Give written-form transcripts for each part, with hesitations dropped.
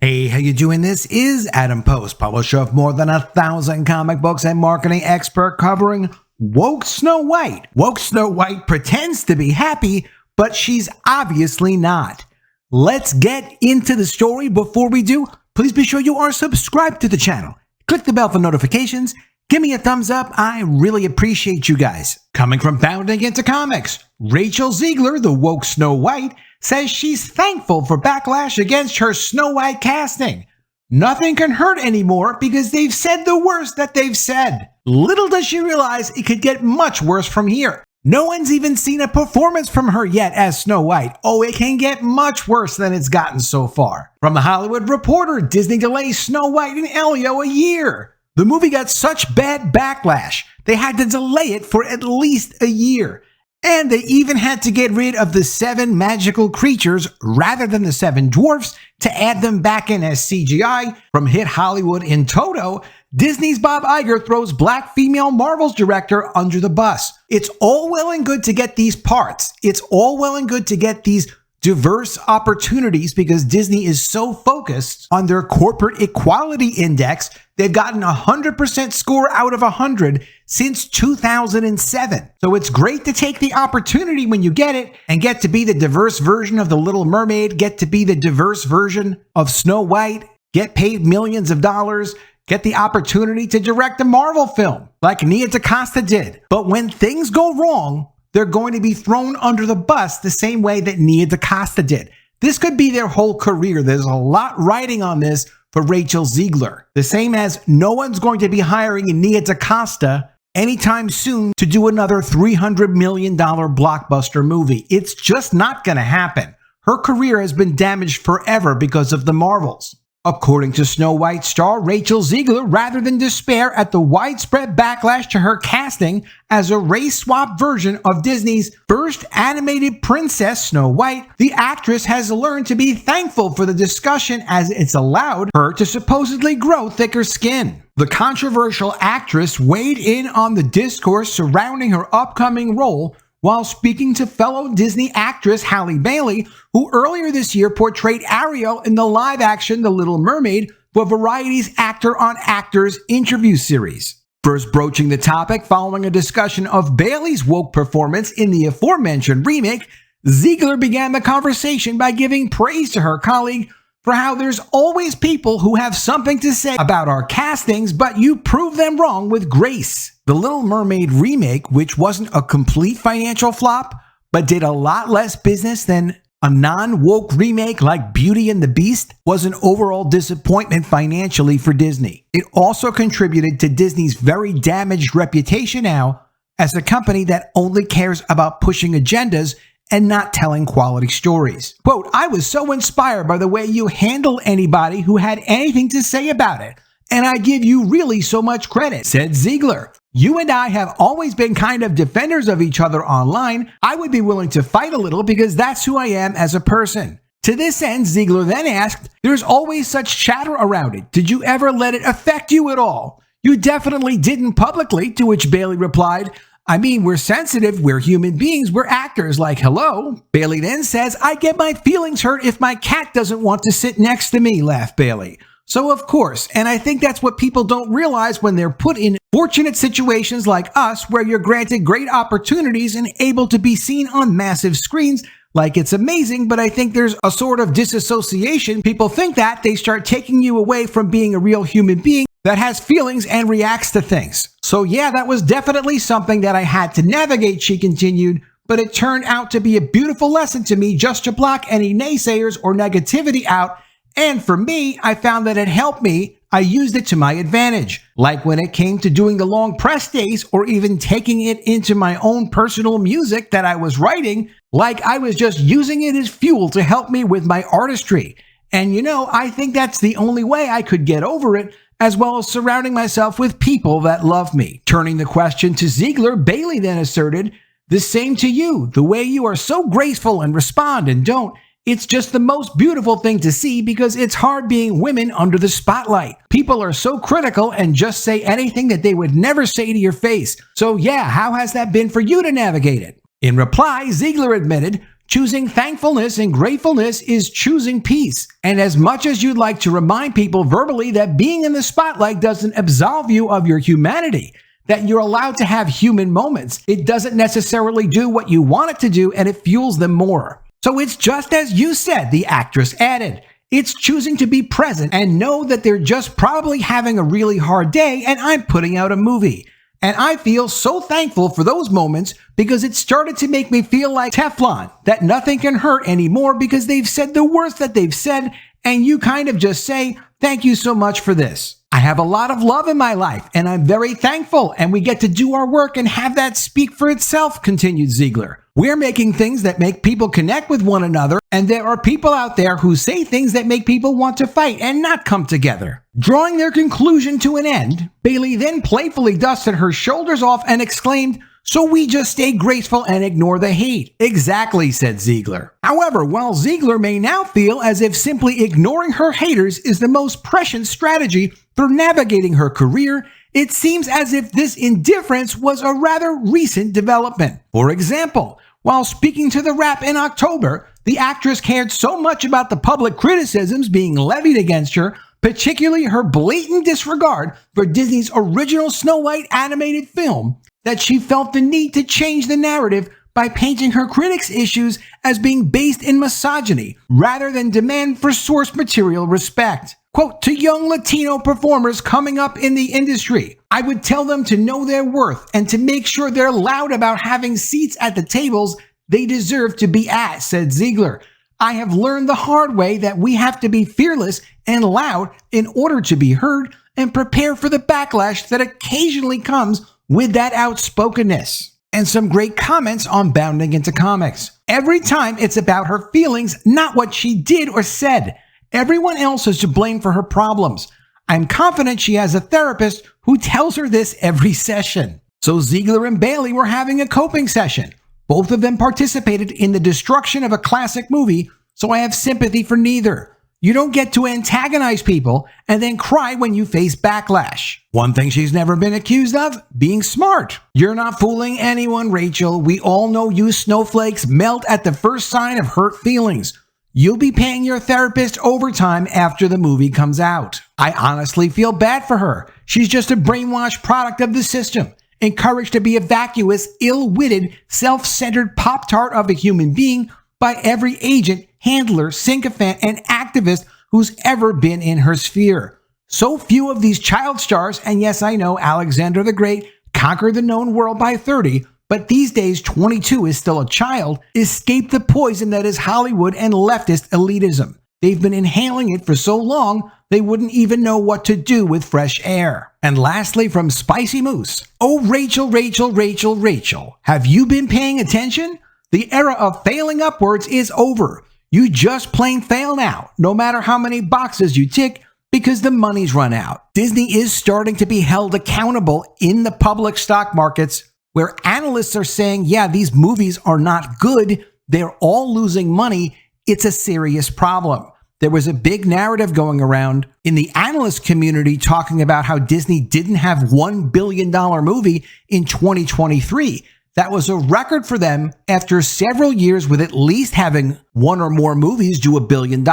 Hey, how you doing? This is Adam Post, publisher of more than 1,000 comic books and marketing expert covering woke Snow White. Woke Snow White pretends to be happy, but she's obviously not. Let's get into the story. Before we do, please be sure you are subscribed to the channel. Click the bell for notifications. Give me a thumbs up. I really appreciate you guys. Coming from Bounding Into Comics, Rachel Zegler, the woke Snow White, says she's thankful for backlash against her Snow White casting. Nothing can hurt anymore because they've said the worst that they've said. Little does she realize it could get much worse from here. No one's even seen a performance from her yet as Snow White. Oh, it can get much worse than it's gotten so far. From The Hollywood Reporter, Disney delays Snow White and Elio a year. The movie got such bad backlash, they had to delay it for at least a year. And they even had to get rid of the 7 magical creatures rather than the 7 dwarfs to add them back in as CGI. From hit Hollywood in toto, Disney's Bob Iger throws black female Marvel's director under the bus. It's all well and good to get these parts. It's all well and good to get these diverse opportunities because Disney is so focused on their corporate equality index. They've gotten 100% score out of 100 since 2007. So it's great to take the opportunity when you get it and get to be the diverse version of The Little Mermaid, get to be the diverse version of Snow White, get paid millions of dollars, get the opportunity to direct a Marvel film like Nia DaCosta did. But when things go wrong, they're going to be thrown under the bus the same way that Nia DaCosta did. This could be their whole career. There's a lot riding on this for Rachel Zegler. The same as no one's going to be hiring Nia DaCosta anytime soon to do another $300 million blockbuster movie. It's just not going to happen. Her career has been damaged forever because of the Marvels. According to Snow White star Rachel Zegler, rather than despair at the widespread backlash to her casting as a race-swap version of Disney's first animated princess, Snow White, the actress has learned to be thankful for the discussion as it's allowed her to supposedly grow thicker skin. The controversial actress weighed in on the discourse surrounding her upcoming role while speaking to fellow Disney actress Hailey Bailey, who earlier this year portrayed Ariel in the live-action The Little Mermaid for Variety's Actor on Actors interview series. First broaching the topic following a discussion of Bailey's woke performance in the aforementioned remake, Zegler began the conversation by giving praise to her colleague for how there's always people who have something to say about our castings, but you prove them wrong with grace. The Little Mermaid remake, which wasn't a complete financial flop, but did a lot less business than a non-woke remake like Beauty and the Beast, was an overall disappointment financially for Disney. It also contributed to Disney's very damaged reputation now as a company that only cares about pushing agendas and not telling quality stories. Quote, "I was so inspired by the way you handled anybody who had anything to say about it, and I give you really so much credit," said Zegler. "You and I have always been kind of defenders of each other online. I would be willing to fight a little because that's who I am as a person." To this end, Zegler then asked, "There's always such chatter around it. Did you ever let it affect you at all?" "You definitely didn't publicly," to which Bailey replied, "I mean, we're sensitive, we're human beings, we're actors, like hello." Bailey then says, "I get my feelings hurt if my cat doesn't want to sit next to me," laughed Bailey. So of course, and I think that's what people don't realize when they're put in fortunate situations like us, where you're granted great opportunities and able to be seen on massive screens, like it's amazing, but I think there's a sort of disassociation. People think that they start taking you away from being a real human being that has feelings and reacts to things. So yeah, that was definitely something that I had to navigate, she continued, but it turned out to be a beautiful lesson to me just to block any naysayers or negativity out. And for me, I found that it helped me. I used it to my advantage. Like when it came to doing the long press days or even taking it into my own personal music that I was writing, like I was just using it as fuel to help me with my artistry. And you know, I think that's the only way I could get over it, as well as surrounding myself with people that love me. Turning the question to Zegler, Bailey then asserted, "The same to you. The way you are so graceful and respond and don't. It's just the most beautiful thing to see because it's hard being women under the spotlight. People are so critical and just say anything that they would never say to your face. So yeah, how has that been for you to navigate it?" In reply, Zegler admitted, Choosing thankfulness and gratefulness is choosing peace. And as much as you'd like to remind people verbally that being in the spotlight doesn't absolve you of your humanity, that you're allowed to have human moments, it doesn't necessarily do what you want it to do, and it fuels them more. So it's just as you said, the actress added. It's choosing to be present and know that they're just probably having a really hard day and I'm putting out a movie. And I feel so thankful for those moments because it started to make me feel like Teflon, that nothing can hurt anymore because they've said the worst that they've said, and you kind of just say, thank you so much for this. I have a lot of love in my life, and I'm very thankful, and we get to do our work and have that speak for itself, continued Zegler. We're making things that make people connect with one another, and there are people out there who say things that make people want to fight and not come together. Drawing their conclusion to an end, Bailey then playfully dusted her shoulders off and exclaimed, so we just stay graceful and ignore the hate. Exactly, said Zegler. However, while Zegler may now feel as if simply ignoring her haters is the most prescient strategy for navigating her career, it seems as if this indifference was a rather recent development. For example, while speaking to TheWrap in October, the actress cared so much about the public criticisms being levied against her, particularly her blatant disregard for Disney's original Snow White animated film, that she felt the need to change the narrative by painting her critics' issues as being based in misogyny rather than demand for source material respect. Quote, to young Latino performers coming up in the industry, I would tell them to know their worth and to make sure they're loud about having seats at the tables they deserve to be at, said Zegler. I have learned the hard way that we have to be fearless and loud in order to be heard and prepare for the backlash that occasionally comes with that outspokenness. And some great comments on Bounding into Comics. Every time it's about her feelings, not what she did or said. Everyone else is to blame for her problems. I'm confident she has a therapist who tells her this every session. So Zegler and Bailey were having a coping session. Both of them participated in the destruction of a classic movie, so I have sympathy for neither. You don't get to antagonize people and then cry when you face backlash. One thing she's never been accused of, being smart. You're not fooling anyone, Rachel. We all know you snowflakes melt at the first sign of hurt feelings. You'll be paying your therapist overtime after the movie comes out. I honestly feel bad for her. She's just a brainwashed product of the system, encouraged to be a vacuous, ill-witted, self-centered pop-tart of a human being by every agent, handler, sycophant, and activist who's ever been in her sphere. So few of these child stars, and yes, I know Alexander the Great conquered the known world by 30, but these days 22 is still a child, escape the poison that is Hollywood and leftist elitism. They've been inhaling it for so long, they wouldn't even know what to do with fresh air. And lastly, from Spicy Moose. Oh, Rachel, Rachel, Rachel, Rachel, have you been paying attention? The era of failing upwards is over. You just plain fail now, no matter how many boxes you tick, because the money's run out. Disney is starting to be held accountable in the public stock markets, where analysts are saying, yeah, these movies are not good. They're all losing money. It's a serious problem. There was a big narrative going around in the analyst community talking about how Disney didn't have $1 billion movie in 2023. That was a record for them after several years with at least having one or more movies do $1 billion.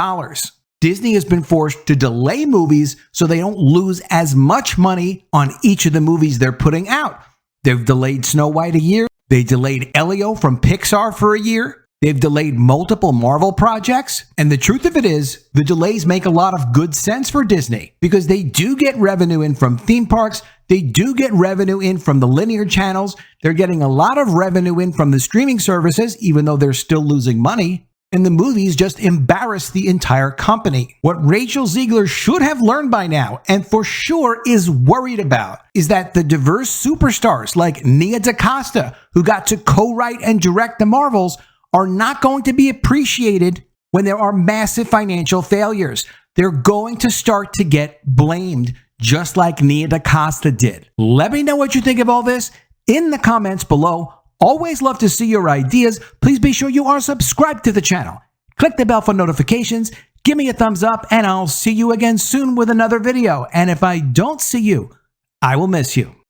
Disney has been forced to delay movies so they don't lose as much money on each of the movies they're putting out. They've delayed Snow White a year. They delayed Elio from Pixar for a year. They've delayed multiple Marvel projects. And the truth of it is, the delays make a lot of good sense for Disney because they do get revenue in from theme parks. They do get revenue in from the linear channels. They're getting a lot of revenue in from the streaming services, even though they're still losing money. And the movies just embarrass the entire company. What Rachel Zegler should have learned by now, and for sure is worried about, is that the diverse superstars like Nia DaCosta, who got to co-write and direct the Marvels, are not going to be appreciated when there are massive financial failures. They're going to start to get blamed, just like Nia DaCosta did. Let me know what you think of all this in the comments below. Always love to see your ideas. Please be sure you are subscribed to the channel. Click the bell for notifications. Give me a thumbs up, and I'll see you again soon with another video. And if I don't see you, I will miss you.